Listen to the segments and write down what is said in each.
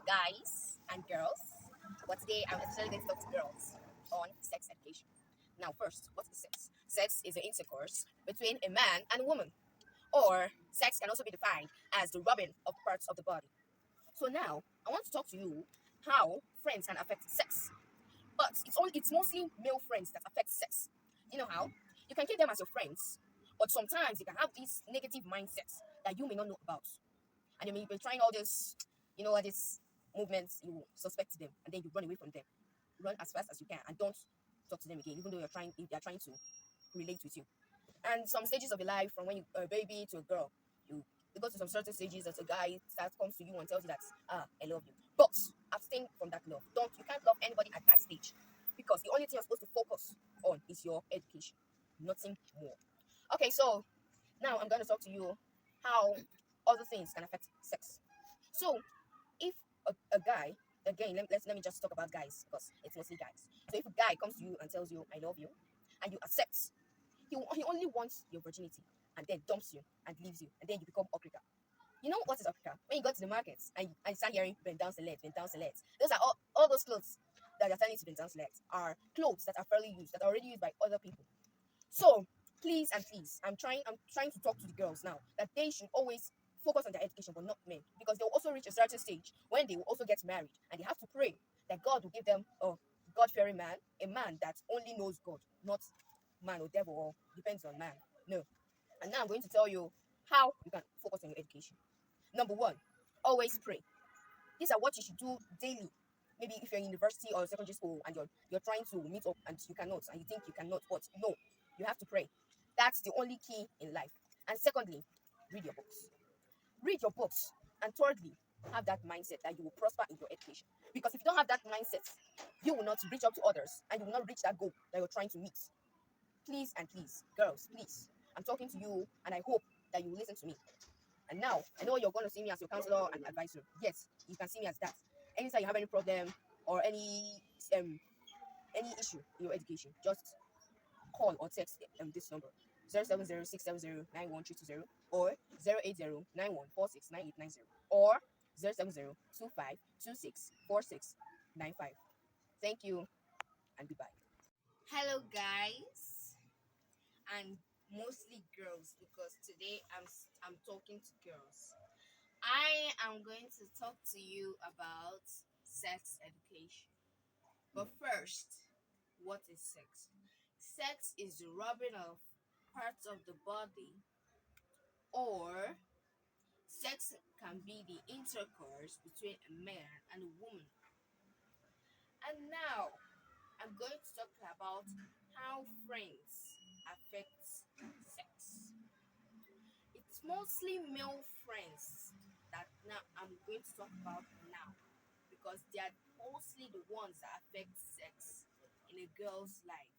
guys and girls. But today I'm especially going to talk to girls on sex education. Now, first, what is sex? Sex is the intercourse between a man and a woman, or sex can also be defined as the rubbing of parts of the body. So now, I want to talk to you how friends can affect sex. But it's mostly male friends that affect sex. You know how? You can keep them as your friends, but sometimes you can have these negative mindsets that you may not know about. And you may be trying all this, all these movements, you suspect them, and then you run away from them. Run as fast as you can and don't talk to them again, even though they're trying to relate with you. And some stages of your life, from when you're a baby to a girl, you go to some certain stages that a guy that comes to you and tells you that I love you. But abstain from that love. You can't love anybody at that stage. Because the only thing you're supposed to focus on is your education. Nothing more. Okay, so now I'm gonna talk to you how other things can affect sex. So if a guy, again, let me just talk about guys because it's mostly guys. So if a guy comes to you and tells you I love you, and you accept, he only wants your virginity and then dumps you and leaves you, and then you become okrika. You know what is okrika? When you go to the markets and I start hearing bend down select, bend down select. Those are all those clothes that you're telling you to bend down select are clothes that are fairly used, that are already used by other people. So please and please, I'm trying to talk to the girls now that they should always focus on their education, but not men, because they will also reach a certain stage when they will also get married, and they have to pray that God will give them a God-fearing man, a man that only knows God, not man or devil, or depends on man. No. And now I'm going to tell you how you can focus on your education. Number one, always pray. These are what you should do daily. Maybe if you're in university or secondary school and you're trying to meet up and you cannot, and you think you cannot, but no, you have to pray. That's the only key in life. And secondly, read your books. Read your books. And thirdly, have that mindset that you will prosper in your education. Because if you don't have that mindset, you will not reach up to others and you will not reach that goal that you're trying to meet. Please and please, girls, please. I'm talking to you and I hope that you will listen to me. And now, I know you're going to see me as your counselor and advisor. Yes, you can see me as that. Anytime you have any problem or any issue in your education, just call or text this number 07067091320 or 08091469890 or 07025264695. Thank you and goodbye. Hello, guys, and mostly girls because today I'm talking to girls. I am going to talk to you about sex education. But first, what is sex? Sex is the rubbing of parts of the body, or sex can be the intercourse between a man and a woman. And now, I'm going to talk about how friends affect sex. It's mostly male friends that now I'm going to talk about now because they are mostly the ones that affect sex in a girl's life.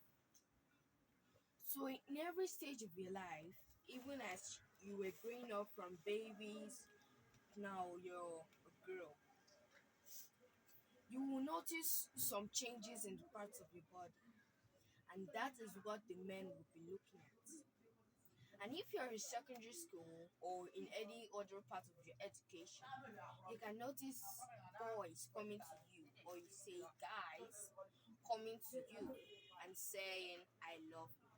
So in every stage of your life, even as you were growing up from babies, now you're a girl, you will notice some changes in the parts of your body, and that is what the men will be looking at. And if you're in secondary school or in any other part of your education, you can notice boys coming to you, or you say guys coming to you and saying, I love you.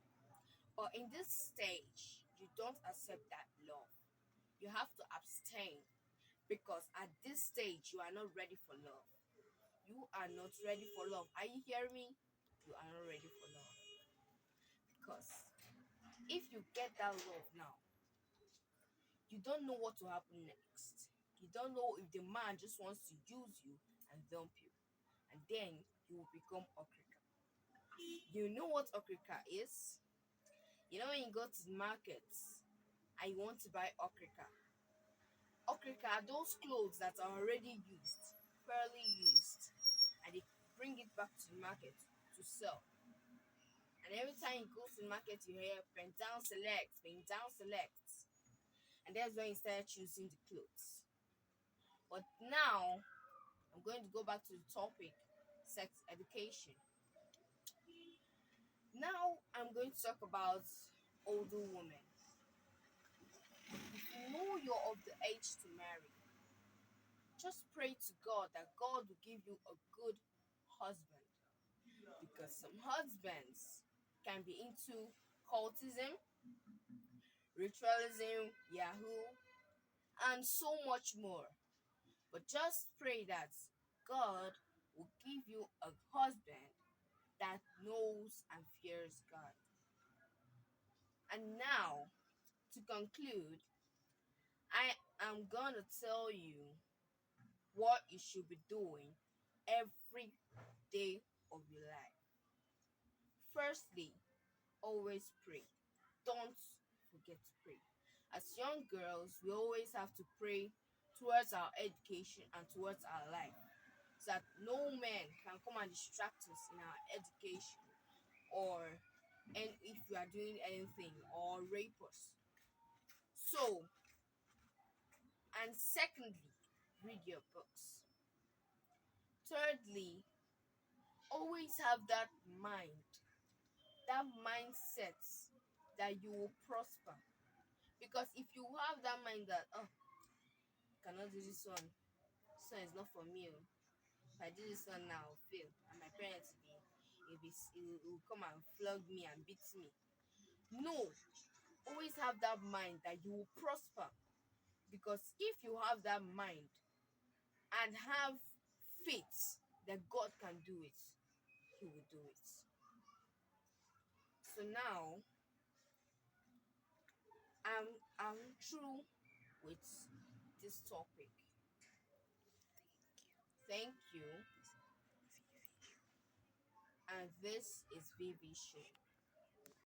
But in this stage, you don't accept that love. You have to abstain because at this stage, you are not ready for love. You are not ready for love. Are you hearing me? You are not ready for love. Because if you get that love now, you don't know what will happen next. You don't know if the man just wants to use you and dump you. And then you will become okrika. You know what okrika is? You know when you go to the markets and you want to buy okrika. Okrika are those clothes that are already used, fairly used, and they bring it back to the market to sell. And every time you go to the market, you hear bend down select, bend down select. And that's when you start choosing the clothes. But now I'm going to go back to the topic, sex education. Now I'm going to talk about older women. If you know you're of the age to marry, just pray to God that God will give you a good husband. Because some husbands can be into cultism, ritualism, Yahoo, and so much more. But just pray that God will give you a husband that knows and fears God. And now, to conclude, I am gonna tell you what you should be doing every day of your life. Firstly, always pray. Don't forget to pray. As young girls, we always have to pray towards our education and towards our life so that no man can come and distract us in our education or and if we are doing anything or rape us. So, and secondly, read your books. Thirdly, always have that mind, that mindset that you will prosper. Because if you have that mind that, oh, I cannot do this one is not for me. Oh. If I do this one now, I'll fail. And my parents will come and flog me and beat me. No, always have that mind that you will prosper. Because if you have that mind and have faith that God can do it, He will do it. So now I'm through with this topic. Thank you. And this is VV Show.